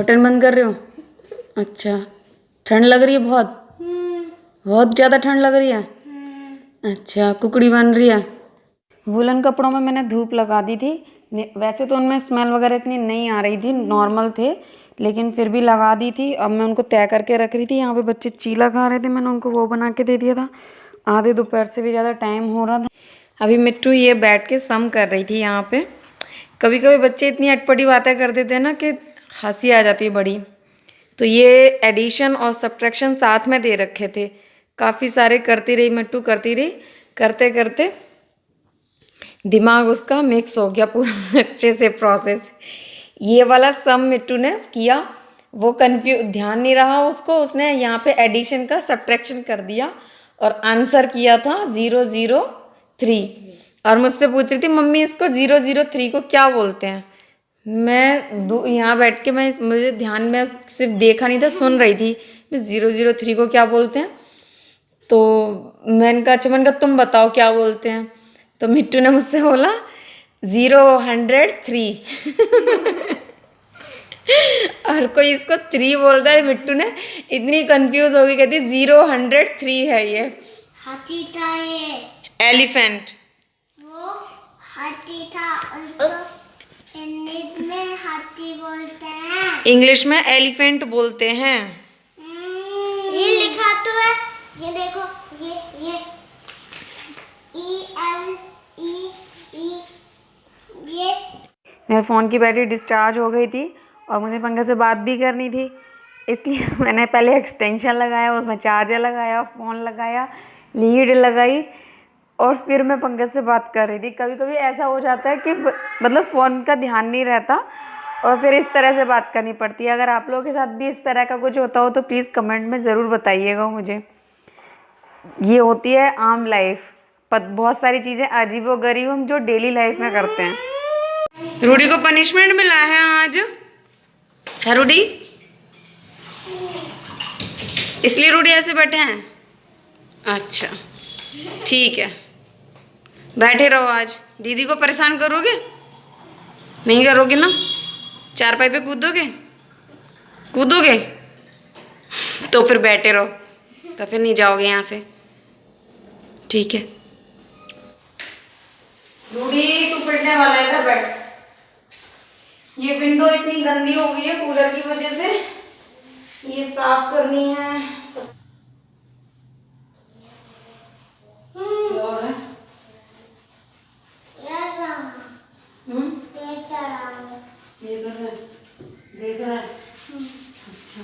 Button बंद कर रहे हो? अच्छा, ठंड लग रही है बहुत? बहुत ज़्यादा ठंड लग रही है? अच्छा, कुकड़ी बन रही है। वुलन कपड़ों में मैंने धूप लगा दी थी। वैसे तो उनमें स्मेल वगैरह इतनी नहीं आ रही थी, नॉर्मल थे, लेकिन फिर भी लगा दी थी। अब मैं उनको तय करके रख रही थी। यहाँ पे बच्चे चीला खा रहे थे, मैंने उनको वो बना के दे दिया था। आधे दोपहर से भी ज़्यादा टाइम हो रहा था। अभी मिट्टू ये बैठ के सम कर रही थी यहाँ पे। कभी कभी बच्चे इतनी अटपटी बातें कर देते हैं ना कि हंसी आ जाती है बड़ी। तो ये एडिशन और सब्ट्रैक्शन साथ में दे रखे थे, काफ़ी सारे करती रही मिट्टू, करती रही। करते करते दिमाग उसका मिक्स हो गया पूरा अच्छे से प्रोसेस। ये वाला सम मिट्टू ने किया, वो ध्यान नहीं रहा उसको, उसने यहाँ पे एडिशन का सब्ट्रैक्शन कर दिया और आंसर किया था 003। और मुझसे पूछ रही थी मम्मी इसको 003 को क्या बोलते हैं। मैं यहाँ बैठ के मुझे ध्यान में सिर्फ देखा नहीं था, सुन रही थी। मैं 003 को क्या बोलते हैं, तो मैंने कहा अच्छा, मैंने कहा तुम बताओ क्या बोलते हैं। तो मिट्टू ने मुझसे बोला 003। और कोई इसको 3 बोल रहा है, मिट्टू ने इतनी कंफ्यूज हो गई, कहती 003 है ये। हाथी था ये। एलिफेंट। वो हाथी था, उसको इंग्लिश में हाथी बोलते हैं। इंग्लिश में एलिफेंट बोलते हैं। ये लिखा तो है, ये देखो, ये E-L-E-E, ये। मेरे फ़ोन की बैटरी डिस्चार्ज हो गई थी और मुझे पंकज से बात भी करनी थी, इसलिए मैंने पहले एक्सटेंशन लगाया, उसमें चार्जर लगाया, फ़ोन लगाया, लीड लगाई और फिर मैं पंकज से बात कर रही थी। कभी कभी ऐसा हो जाता है कि मतलब फ़ोन का ध्यान नहीं रहता और फिर इस तरह से बात करनी पड़ती है। अगर आप लोगों के साथ भी इस तरह का कुछ होता हो तो प्लीज़ कमेंट में ज़रूर बताइएगा मुझे। ये होती है आम लाइफ, बहुत सारी चीज़ें अजीबोगरीब हम जो डेली लाइफ में करते हैं। रूडी को पनिशमेंट मिला है आज, है रूडी? इसलिए रूडी ऐसे बैठे हैं? अच्छा ठीक है, बैठे रहो। आज दीदी को परेशान करोगे? नहीं करोगे ना? चारपाई पे कूदोगे? कूदोगे तो फिर बैठे रहो, तो फिर नहीं जाओगे यहाँ से, ठीक है? रूडी तू पिटने वाला है, इधर बैठ। ये विंडो इतनी गंदी हो गई है कूलर की वजह से, ये साफ करनी है। और देख रहा है। अच्छा,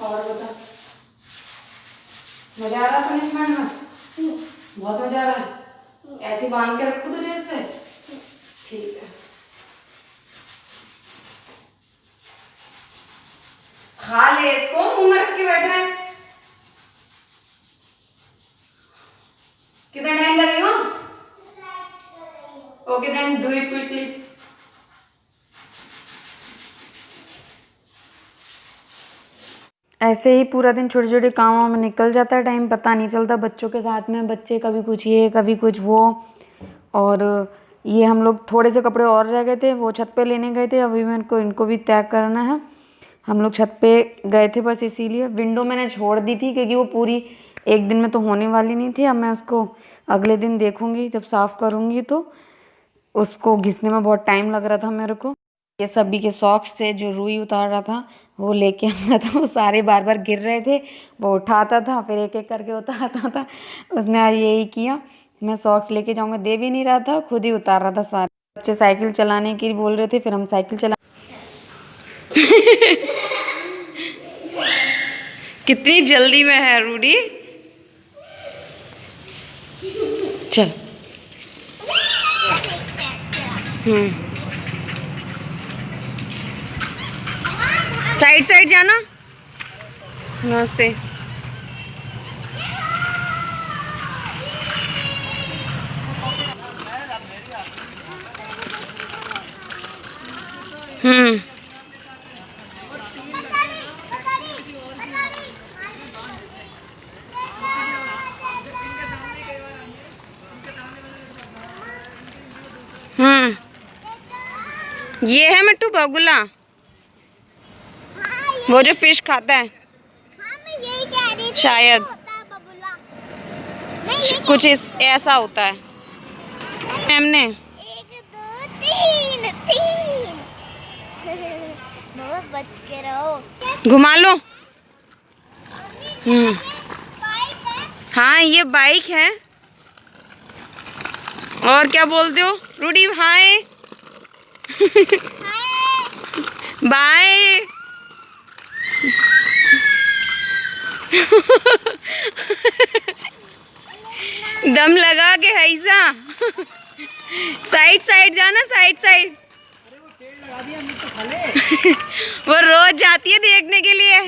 और बता, मजा आ रहा है पनिशमेंट में? बहुत मजा आ रहा है। ऐसे बांध के रखो तुझे इससे, ठीक है? खा ले इसको, मुंह में रख के बैठा है। कितना टाइम लगेगा? Okay then do it quickly. ऐसे ही पूरा दिन छोटे छोटे कामों में निकल जाता है, टाइम पता नहीं चलता बच्चों के साथ में। बच्चे कभी कुछ ये कभी कुछ वो। और ये हम लोग थोड़े से कपड़े और रह गए थे, वो छत पे लेने गए थे, अभी मेरे को इनको भी तैग करना है। हम लोग छत पे गए थे बस इसीलिए। विंडो मैंने छोड़ दी थी क्योंकि वो पूरी एक दिन में तो होने वाली नहीं थी। अब मैं उसको अगले दिन देखूँगी, जब साफ़ करूँगी तो। उसको घिसने में बहुत टाइम लग रहा था मेरे को। ये सभी के सॉक्स थे जो रुई उतार रहा था, वो लेके आना था। वो सारे बार बार गिर रहे थे, वो उठाता था फिर एक एक करके उतारता था। उसने आज यही किया। मैं सॉक्स लेके जाऊँगा, दे भी नहीं रहा था, खुद ही उतार रहा था सारे। बच्चे साइकिल चलाने की बोल रहे थे, फिर हम साइकिल चला। कितनी जल्दी में है रूडी, चल। साइड साइड जाना। नमस्ते। ये है मिट्टू बगुला। वो जो फिश खाता है हाँ मैं यही कह रही थी, शायद। क्या होता है बबूला? मैं ये कुछ इस ऐसा होता है। मैम ने 1 2 3 3 बहुत बच के रहो। घुमा लो। बाइक है। हाँ ये बाइक है। और क्या बोलते हो रूडी? Hi bye. दम लगा के ऐसा साइड साइड जाना, साइड साइड। वो रोज जाती है देखने के लिए।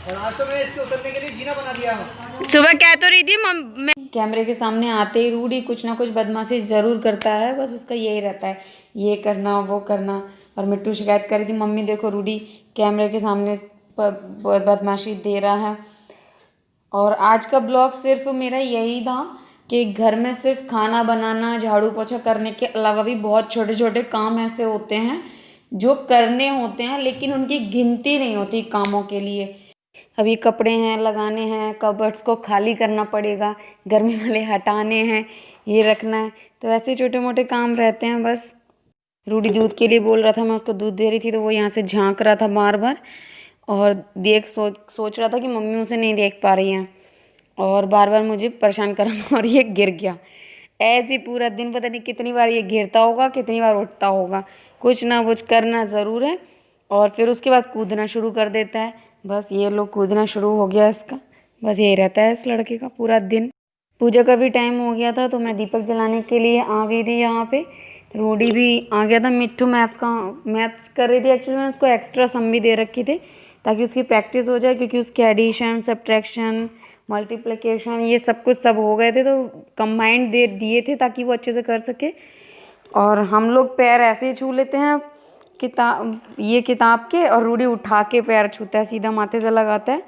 और आज तो मैंने इसके उतरने के लिए जीना बना दिया। सुबह कह तो रही थी मैं कैमरे के सामने आते ही रूडी कुछ ना कुछ बदमाशी ज़रूर करता है, बस उसका यही रहता है, ये करना वो करना। और मिट्टू शिकायत कर रही थी, मम्मी देखो रूडी कैमरे के सामने बदमाशी दे रहा है। और आज का ब्लॉग सिर्फ मेरा यही था कि घर में सिर्फ खाना बनाना, झाड़ू पोछा करने के अलावा भी बहुत छोटे छोटे काम ऐसे होते हैं जो करने होते हैं, लेकिन उनकी गिनती नहीं होती कामों के लिए। अभी कपड़े हैं लगाने हैं, कबर्ड्स को खाली करना पड़ेगा, गर्मी वाले हटाने हैं, ये रखना है, तो ऐसे छोटे मोटे काम रहते हैं बस। रूडी दूध के लिए बोल रहा था, मैं उसको दूध दे रही थी तो वो यहाँ से झांक रहा था बार बार और सोच रहा था कि मम्मी उसे नहीं देख पा रही हैं और बार बार मुझे परेशान कर रहा था और ये गिर गया। ऐसे पूरा दिन पता नहीं कितनी बार ये गिरता होगा, कितनी बार उठता होगा, कुछ ना कुछ करना ज़रूर है। और फिर उसके बाद कूदना शुरू कर देता है। बस ये लोग कूदना शुरू हो गया इसका, बस यही रहता है इस लड़के का पूरा दिन। पूजा का भी टाइम हो गया था तो मैं दीपक जलाने के लिए आ गई थी यहाँ पे। रूडी भी आ गया था। मिट्टू मैथ्स कर रही थी, एक्चुअली मैंने उसको एक्स्ट्रा सम भी दे रखे थे ताकि उसकी प्रैक्टिस हो जाए, क्योंकि उसके एडिशन, सब्ट्रैक्शन, मल्टीप्लिकेशन ये सब कुछ सब हो गए थे तो कंबाइंड दे दिए थे ताकि वो अच्छे से कर सके। और हम लोग पैर ऐसे ही छू लेते हैं किताब के, और रूडी उठा के पैर छूता है, सीधा माथे से लगाता है।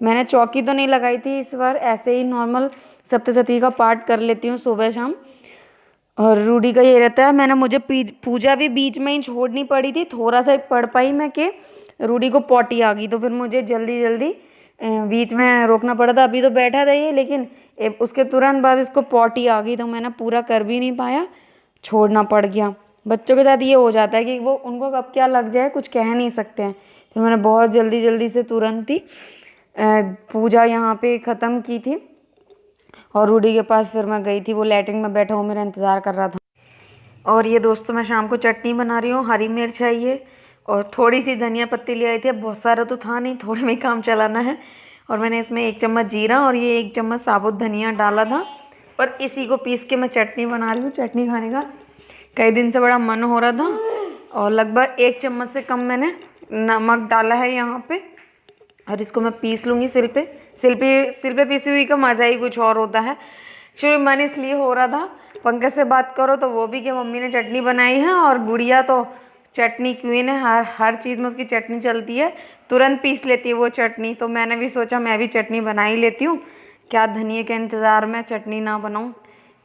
मैंने चौकी तो नहीं लगाई थी इस बार, ऐसे ही नॉर्मल सप्तशती का पाठ कर लेती हूँ सुबह शाम। और रूडी का ये रहता है, मुझे पूजा भी बीच में ही छोड़नी पड़ी थी, थोड़ा सा पढ़ पाई मैं कि रूडी को पॉटी आ गई तो फिर मुझे जल्दी जल्दी बीच में रोकना पड़ा था। अभी तो बैठा था ये, लेकिन उसके तुरंत बाद इसको पॉटी आ गई तो मैंने पूरा कर भी नहीं पाया, छोड़ना पड़ गया। बच्चों के साथ ये हो जाता है कि वो उनको कब क्या लग जाए कुछ कह नहीं सकते हैं। फिर मैंने बहुत जल्दी से तुरंत ही पूजा यहाँ पे ख़त्म की थी और रूडी के पास फिर मैं गई थी। वो लैट्रिन में बैठा हुआ मेरा इंतज़ार कर रहा था। और ये दोस्तों मैं शाम को चटनी बना रही हूँ, हरी मिर्च है ये और थोड़ी सी धनिया पत्ती ले आई थी। अब बहुत सारा तो था नहीं, थोड़े में काम चलाना है। और मैंने इसमें 1 चम्मच जीरा और ये 1 चम्मच साबुत धनिया डाला था और इसी को पीस के मैं चटनी बना रही हूँ। चटनी खाने का कई दिन से बड़ा मन हो रहा था और लगभग 1 चम्मच से कम मैंने नमक डाला है यहाँ पे। और इसको मैं पीस लूँगी सिल पे पीसी हुई का मज़ा ही कुछ और होता है। शुरू मन इसलिए हो रहा था, पंकज से बात करो तो वो भी कि मम्मी ने चटनी बनाई है और गुड़िया तो चटनी क्वीन है, हर चीज़ में उसकी चटनी चलती है, तुरंत पीस लेती है वो चटनी। तो मैंने भी सोचा मैं भी चटनी बना ही लेती हूँ, क्या धनिए के इंतज़ार में चटनी ना बनाऊँ।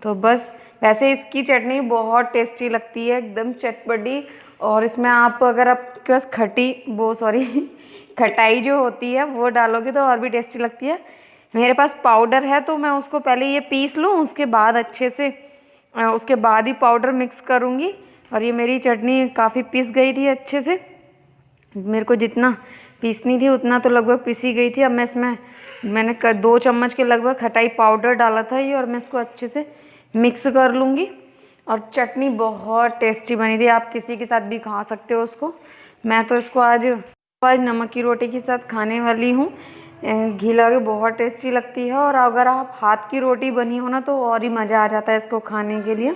तो बस वैसे इसकी चटनी बहुत टेस्टी लगती है, एकदम चटपटी। और इसमें आप अगर आपके पास खटाई जो होती है वो डालोगे तो और भी टेस्टी लगती है। मेरे पास पाउडर है तो मैं उसको पहले ये पीस लूँ, उसके बाद अच्छे से उसके बाद ही पाउडर मिक्स करूँगी। और ये मेरी चटनी काफ़ी पीस गई थी अच्छे से, मेरे को जितना पीसनी थी उतना तो लगभग पीसी गई थी। अब मैंने 2 चम्मच के लगभग खटाई पाउडर डाला था ये, और मैं इसको अच्छे से मिक्स कर लूँगी। और चटनी बहुत टेस्टी बनी थी, आप किसी के साथ भी खा सकते हो उसको। मैं तो इसको आज नमक की रोटी के साथ खाने वाली हूँ। घी लगा के बहुत टेस्टी लगती है, और अगर आप हाथ की रोटी बनी हो ना तो और ही मज़ा आ जाता है इसको खाने के लिए।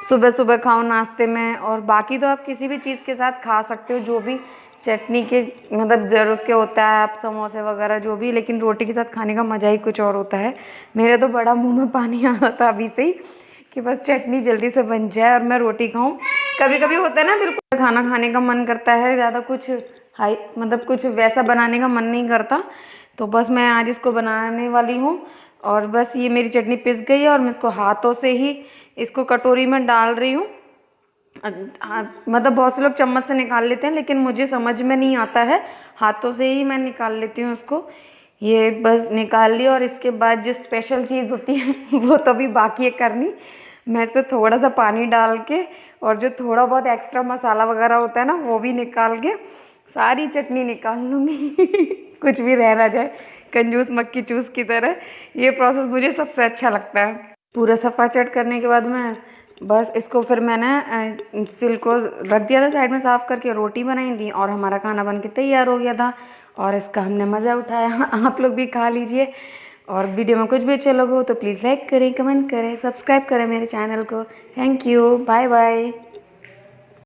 सुबह सुबह खाओ नाश्ते में, और बाकी तो आप किसी भी चीज़ के साथ खा सकते हो जो भी चटनी के मतलब ज़रूरत के होता है, आप समोसे वगैरह जो भी, लेकिन रोटी के साथ खाने का मज़ा ही कुछ और होता है। मेरे तो बड़ा मुंह में पानी आ रहा था अभी से ही कि बस चटनी जल्दी से बन जाए और मैं रोटी खाऊं। कभी कभी होता है ना, बिल्कुल खाना खाने का मन करता है, ज़्यादा कुछ कुछ वैसा बनाने का मन नहीं करता। तो बस मैं आज इसको बनाने वाली हूँ। और बस ये मेरी चटनी पिस गई है और मैं इसको हाथों से ही इसको कटोरी में डाल रही हूँ। मतलब बहुत से लोग चम्मच से निकाल लेते हैं, लेकिन मुझे समझ में नहीं आता है, हाथों से ही मैं निकाल लेती हूँ उसको। ये बस निकाल लिया, और इसके बाद जो स्पेशल चीज़ होती है वो तो अभी बाकी है करनी। मैं इस पर थोड़ा सा पानी डाल के, और जो थोड़ा बहुत एक्स्ट्रा मसाला वगैरह होता है ना, वो भी निकाल के सारी चटनी निकाल लूँगी कुछ भी रह ना जाए, कंजूस मक्खी चूस की तरह। ये प्रोसेस मुझे सबसे अच्छा लगता है। पूरा सफ़ा चट करने के बाद में बस इसको फिर मैंने सिल को रख दिया था साइड में, साफ़ करके रोटी बनाई थी, और हमारा खाना बन के तैयार हो गया था, और इसका हमने मज़ा उठाया। आप लोग भी खा लीजिए, और वीडियो में कुछ भी अच्छा लगा हो तो प्लीज़ लाइक करें, कमेंट करें, सब्सक्राइब करें मेरे चैनल को। Thank you, bye bye.